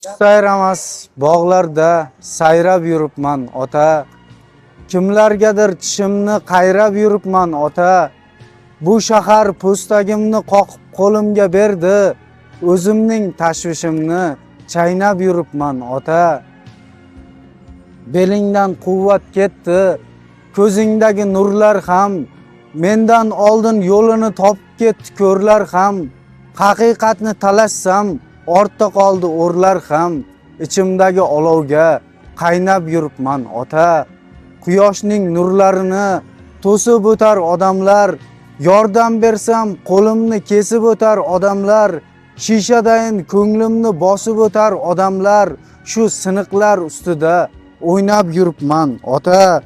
Sayramas bog'larda sayrab yuribman ota. Kimlargadir tishimni qayrab yuribman ota. Bu shahar po'stagimni qoqib qo'limga berdi. O'zimning tashvishimni chaynab yuribman ota. Belingdan quvvat ketdi, ko'zingdagi nurlar ham, mendan oldin yo'lini topib ketdi ko'rlar ham. Haqiqatni talashsam, ortda qoldi o'rlar ham. Ichimdagi olovga qaynab yuribman ota. Quyoshning nurlarini to'sib o'tar odamlar, yordam bersam qo'limni kesib o'tar odamlar. Shishadayin ko'nglimni bosib o'tar odamlar. Shu siniqlar ustida o'ynab yuribman ota.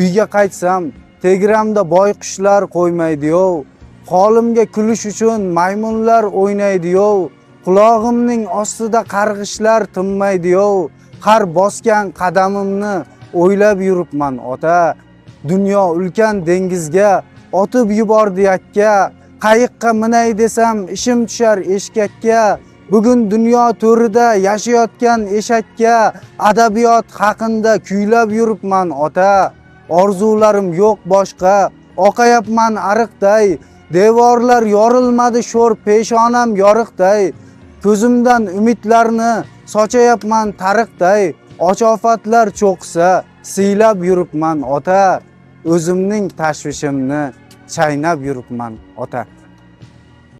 Uyga qaytsam tegramda boyqushlar qo'ymaydi-yu, holimga kulish uchun maymunlar o'ynaydi-yu, qulog'imning ostida qarg'ishlar tinmaydi-yu, har bosgan qadamimni o'ylab yuribman ota. Dunyo ulkan dengizga otib yubordi yakka, qayiqqa minay desam ishim tushar eshkakka. Bugun dunyo to'rida yashayotgan eshakka adabiyot haqida kuylab yuribman ota. Orzularim yo'q boshqa, oqayapman ariqday, devorlar yorilmadi sho'r peshonam yoriqday. Ko'zimdan umidlarni sochayapman tariqday, ochofatlar cho'qsa siylab yuribman ota. O'zimning tashvishimni chaynab yuribman ota.